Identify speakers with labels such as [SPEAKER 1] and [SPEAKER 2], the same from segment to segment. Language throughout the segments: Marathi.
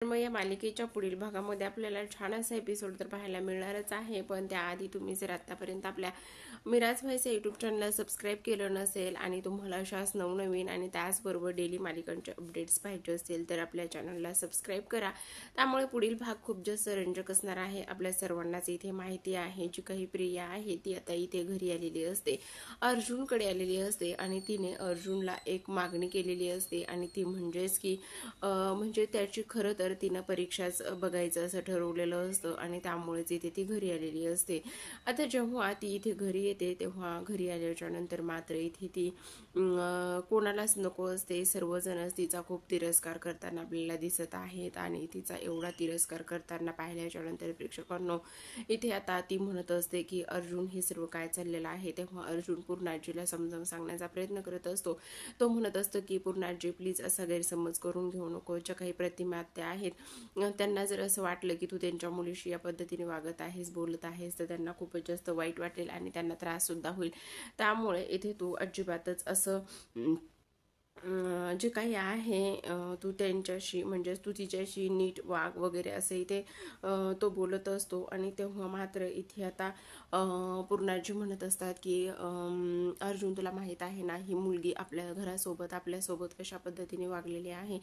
[SPEAKER 1] मग या मालिकेच्या पुढील भागामध्ये आपल्याला छान असा एपिसोड तर पाहायला मिळणारच आहे. पण त्याआधी तुम्ही जर आतापर्यंत आपल्या मिराज व्हायचं यूट्यूब चॅनलला सबस्क्राईब केलं नसेल आणि तुम्हाला अशाच नवनवीन आणि त्याचबरोबर डेली मालिकांचे अपडेट्स पाहिजे असतील तर आपल्या चॅनलला सबस्क्राईब करा. त्यामुळे पुढील भाग खूप जास्त रंजक असणार आहे. आपल्या सर्वांनाच इथे माहिती आहे, जी काही प्रिया आहे ती आता इथे घरी आलेली असते, अर्जुनकडे आलेली असते आणि तिने अर्जुनला एक मागणी केलेली असते आणि ती म्हणजेच की म्हणजे त्याची खरं तर तिनं परीक्षाच बघायचं असं ठरवलेलं असतं आणि त्यामुळेच इथे ती घरी आलेली असते. आता जेव्हा ती इथे घरी येते तेव्हा घरी आल्याच्या नंतर मात्र इथे ती कोणालाच नको असते. सर्वजणच तिचा खूप तिरस्कार करताना आपल्याला दिसत आहेत आणि तिचा एवढा तिरस्कार करताना पाहिल्याच्या नंतर प्रेक्षकांनो इथे आता ती म्हणत असते की अर्जुन हे सर्व काय चाललेलं आहे. तेव्हा अर्जुन पूर्णाजीला समजावून सांगण्याचा प्रयत्न करत असतो. तो म्हणत असतो की पूर्णाजी प्लीज असा गैरसमज करून घेऊ नको. ज्या काही प्रतिमा त्या आहेत त्यांना जर असं वाटलं की तू त्यांच्या मुलीशी या पद्धतीने वागत आहेस, बोलत आहेस, तर त्यांना खूपच जास्त वाईट वाटेल आणि त्यांना त्रास सुद्धा होईल. त्यामुळे इथे तू अजिबातच असं जे काही आहे तू त्यांच्याशी म्हणजे तू तिच्याशी नीट वाग वगैरे असं इथे तो बोलत असतो. आणि तेव्हा मात्र इथे आता पूर्णाजी म्हणत असतात की अर्जुन तुला माहीत आहे ना, ही मुलगी आपल्या घरासोबत आपल्यासोबत कशा पद्धतीने वागलेली आहे,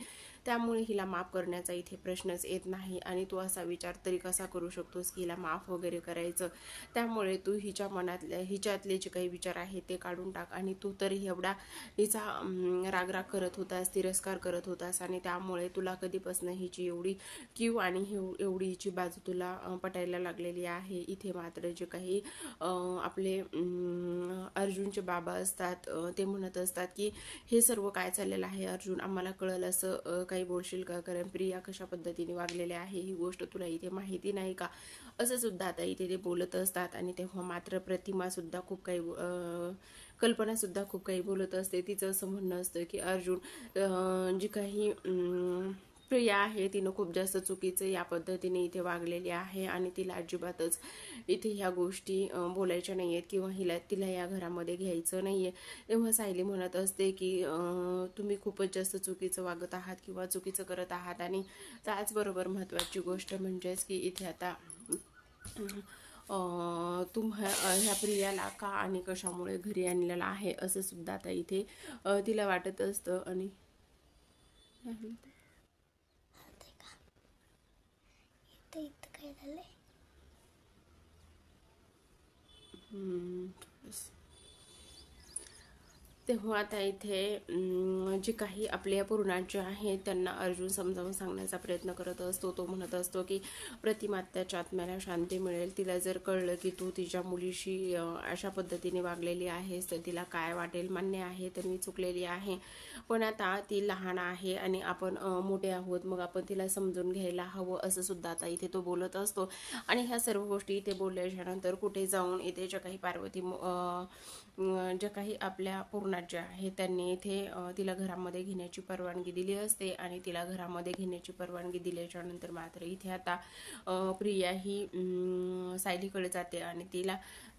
[SPEAKER 1] त्यामुळे हिला माफ करण्याचा इथे प्रश्नच येत नाही. आणि तू असा विचार तरी कसा करू शकतोस की हिला माफ वगैरे करायचं. त्यामुळे तू हिच्या मनातल्या हिच्यातले जे काही विचार आहेत ते काढून टाक. आणि तू तरी एवढा हिचा रागराग करत होतास, तिरस्कार करत होतास आणि त्यामुळे तुला कधीपासून हिची एवढी कीव आणि एवढी हिची बाजू तुला पटायला लागलेली आहे. इथे मात्र जे काही आपले अर्जुनचे बाबा असतात ते म्हणत असतात की हे सर्व काय चाललेलं आहे अर्जुन, आम्हाला कळलं असं काही बोलशील का, कारण प्रिया कशा पद्धतीने वागलेली आहे ही गोष्ट तुला इथे माहिती नाही का, असं सुद्धा आता इथे ते बोलत असतात. आणि तेव्हा मात्र प्रतिमा सुद्धा खूप काही कल्पना सुद्धा खूप काही बोलत असते. तिचं असं म्हणणं असतं की अर्जुन जी काही प्रिया आहे तिनं खूप जास्त चुकीचं या पद्धतीने इथे वागलेली आहे आणि तिला अजिबातच इथे ह्या गोष्टी बोलायच्या नाही आहेत किंवा तिला या घरामध्ये घ्यायचं नाही आहे. तेव्हा सायली म्हणत असते की तुम्ही खूपच जास्त चुकीचं वागत आहात किंवा चुकीचं करत आहात. आणि त्याचबरोबर महत्त्वाची गोष्ट म्हणजेच की इथे आता ह्या प्रियाला का आणि कशामुळे घरी आणलेलं आहे असं सुद्धा आता इथे तिला वाटत असतं. आणि
[SPEAKER 2] काय झालंय
[SPEAKER 1] तेव्हा आता इथे जे काही आपल्या पूर्णाचे आहेत त्यांना अर्जुन समजावून सांगण्याचा प्रयत्न करत असतो. तो म्हणत असतो की प्रतिमात्याच्या आत्म्याला शांती मिळेल. तिला जर कळलं की तू तिच्या मुलीशी अशा पद्धतीने वागलेली आहेस तर तिला काय वाटेल. मान्य आहे तर मी चुकलेली आहे, पण आता ती लहान आहे आणि आपण मोठे आहोत, मग आपण तिला समजून घ्यायला हवं असं सुद्धा आता इथे तो बोलत असतो. आणि ह्या सर्व गोष्टी इथे बोलल्याच्या नंतर कुठे जाऊन इथे ज्या काही पार्वती ज्या काही आपल्या पूर्णाच्या आहे त्यांनी इथे तिला घरामध्ये घेण्याची परवानगी दिली असते. आणि तिला घरामध्ये घेण्याची परवानगी दिल्याच्या नंतर मात्र इथे आता प्रिया ही सायलीकडे जाते आणि तिला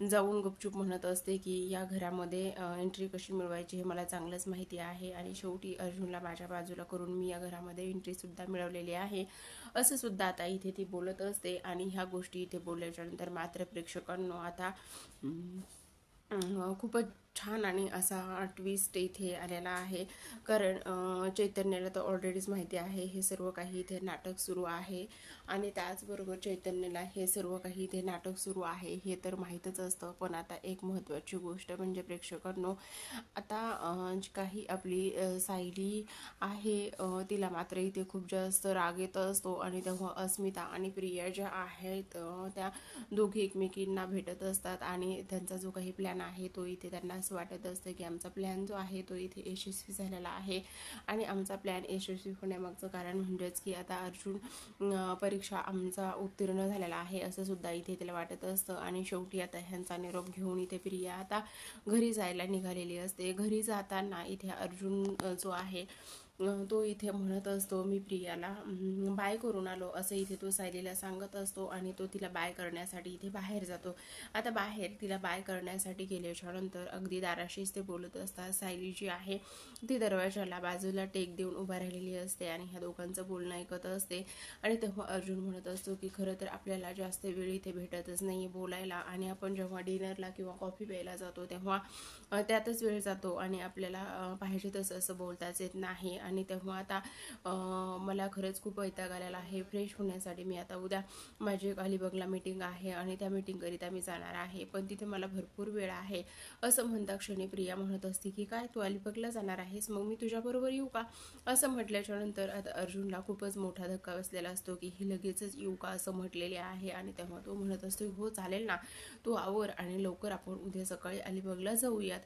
[SPEAKER 1] जाऊन गुपचूप म्हणत असते की या घरामध्ये एंट्री कशी मिळवायची हे मला चांगलंच माहिती आहे आणि शेवटी अर्जुनला माझ्या बाजूला करून मी या घरामध्ये एंट्री सुद्धा मिळवलेली आहे असं सुद्धा आता इथे ती बोलत असते. आणि ह्या गोष्टी इथे बोलल्याच्या नंतर मात्र प्रेक्षकांनो आता खूपच छान आणि असा ट्विस्ट इथे आलेला आहे. कारण चैतन्याला तर ऑलरेडीच माहिती आहे हे सर्व काही इथे नाटक सुरू आहे आणि त्याचबरोबर चैतन्याला हे सर्व काही इथे नाटक सुरू आहे हे तर माहीतच असतं. पण आता एक महत्त्वाची गोष्ट म्हणजे प्रेक्षकांनो आता जी काही आपली सायली आहे तिला मात्र इथे खूप जास्त राग येत असतो. आणि तेव्हा अस्मिता आणि प्रिया ज्या आहेत त्या दोघी एकमेकींना भेटत असतात आणि त्यांचा जो काही प्लॅन आहे तो इथे त्यांना असं वाटत असतं की आमचा प्लॅन जो आहे तो इथे यशस्वी झालेला आहे. आणि आमचा प्लॅन यशस्वी होण्यामागचं कारण म्हणजेच की आता अर्जुन परीक्षा आमचा उत्तीर्ण झालेला आहे असं सुद्धा इथे त्याला वाटत असतं. आणि शेवटी आता ह्यांचा निरोप घेऊन इथे प्रिया आता घरी जायला निघालेली असते. घरी जाताना इथे अर्जुन जो आहे तो इथे म्हणत असतो मी प्रियाला बाय करून आलो असं इथे तो सायलीला सांगत असतो आणि तो तिला बाय करण्यासाठी इथे बाहेर जातो. आता बाहेर तिला बाय करण्यासाठी गेल्याच्या नंतर अगदी दाराशीच ते बोलत असतात. सायली जी आहे ती दरवाजाला बाजूला टेक देऊन उभा राहिलेली असते आणि ह्या दोघांचं बोलणं ऐकत असते. आणि तेव्हा अर्जुन म्हणत असतो की खरं तर आपल्याला जास्त वेळ इथे भेटतच नाही बोलायला, आणि आपण जेव्हा डिनरला किंवा कॉफी प्यायला जातो तेव्हा त्यातच वेळ जातो आणि आपल्याला पाहिजे तसं असं बोलताच येत नाही. आणि तेव्हा आता मला खरंच खूप वैताग आलेला आहे. फ्रेश होण्यासाठी मी आता उद्या माझी एक अलिबागला मीटिंग आहे आणि त्या मीटिंगकरिता मी जाणार आहे, पण तिथे मला भरपूर वेळ आहे. असं म्हणता क्षणी प्रिया म्हणत असते की काय तू अलिबागला जाणार आहेस, मग मी तुझ्याबरोबर येऊ का? असं म्हटल्याच्या नंतर आता अर्जुनला खूपच मोठा धक्का बसलेला असतो की ही लगेचच येऊ का असं म्हटलेले आहे. आणि तेव्हा तो म्हणत असतो हो चालेल ना, तू आवर आणि लवकर आपण उद्या सकाळी अलिबागला जाऊयात.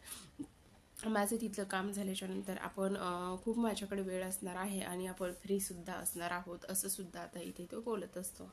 [SPEAKER 1] माझं तिथलं काम झाल्याच्या नंतर आपण खूप माझ्याकडे वेळ असणार आहे आणि आपण फ्री सुद्धा असणार आहोत असं सुद्धा आता इथे तो बोलत असतो.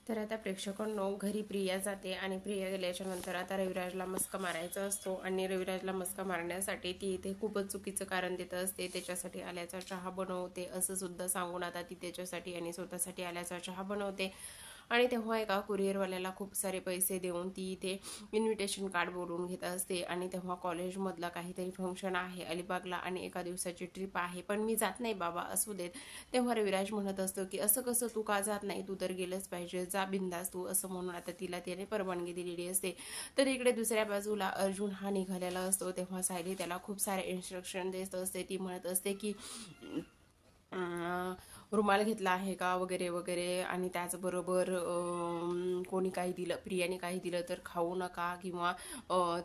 [SPEAKER 1] तर आता प्रेक्षकांनो घरी प्रिया जाते आणि प्रिया गेल्याच्या नंतर आता रविराजला मस्का मारायचा असतो आणि रविराजला मस्का मारण्यासाठी ती इथे खूपच चुकीचं कारण देत असते. त्याच्यासाठी आल्याचा चहा बनवते असं सुद्धा सांगून आता ती त्याच्यासाठी आणि स्वतःसाठी आल्याचा चहा बनवते आणि तेव्हा एका कुरिअरवाल्याला खूप सारे पैसे देऊन ती इथे इन्व्हिटेशन कार्ड बोलवून घेत असते आणि तेव्हा कॉलेजमधला काहीतरी फंक्शन आहे अलिबागला आणि एका दिवसाची ट्रिप आहे, पण मी जात नाही बाबा, असू देत. तेव्हा रविराज म्हणत असतो की असं कसं, तू का जात नाही, तू तर गेलंच पाहिजे, जा बिंदास तू, असं म्हणून आता तिला त्याने परवानगी दिलेली असते. तर इकडे दुसऱ्या बाजूला अर्जुन हा निघालेला असतो. तेव्हा सायली त्याला खूप सारे इन्स्ट्रक्शन देत असते. ती म्हणत असते की रुमाल घेतला आहे का वगैरे वगैरे, आणि त्याचबरोबर कोणी काही दिलं, प्रियाने काही दिलं तर खाऊ नका, किंवा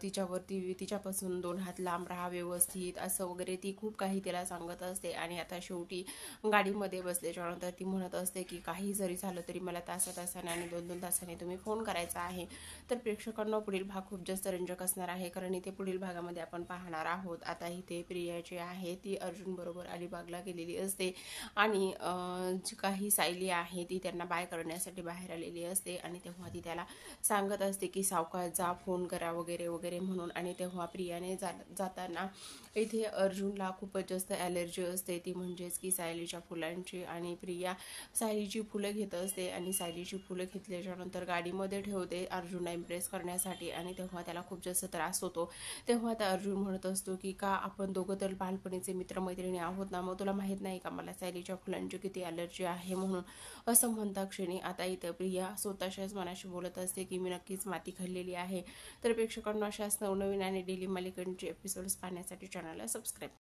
[SPEAKER 1] तिच्यापासून 2 हात लांब राहा व्यवस्थित, असं वगैरे ती खूप काही तिला सांगत असते. आणि आता शेवटी गाडीमध्ये बसल्याच्यानंतर ती म्हणत असते की काही जरी झालं तरी मला तासाने आणि 2-2 तासाने तुम्ही फोन करायचा आहे. तर प्रेक्षकांना पुढील भाग खूप जास्त रंजक असणार आहे, कारण इथे पुढील भागामध्ये आपण पाहणार आहोत. आता इथे प्रिया जी आहे ती अर्जुन बरोबर अलिबागला गेलेली असते आणि जी काही सायली आहे ती त्यांना बाय करण्यासाठी बाहेर आलेली असते. आणि तेव्हा ती त्याला सांगत असते की सावकाश जा, फोन करा वगैरे वगैरे म्हणून. आणि तेव्हा प्रियाने जाताना इथे अर्जुनला खूपच जास्त ॲलर्जी असते, ती म्हणजेच की सायलीच्या फुलांची. आणि प्रिया सायलीची फुलं घेत असते आणि सायलीची फुलं घेतल्याच्या नंतर गाडीमध्ये ठेवते अर्जुनला इम्प्रेस करण्यासाठी. आणि तेव्हा त्याला खूप जास्त त्रास होतो. तेव्हा आता अर्जुन म्हणत असतो की का आपण दोघं तर बालपणीचे मित्रमैत्रिणी आहोत ना, मग तुला माहीत नाही का मला सायलीच्या फुलांची किती ॲलर्जी आहे म्हणून. असं म्हणता क्षणी आता इथं प्रिया स्वतःच्याच मनाशी बोलत असते की मी नक्कीच माती खाल्लेली आहे. तर प्रेक्षकांना अशाच नवनवीन आणि डेली मालिकांचे एपिसोड्स पाहण्यासाठी चॅनलला सबस्क्राईब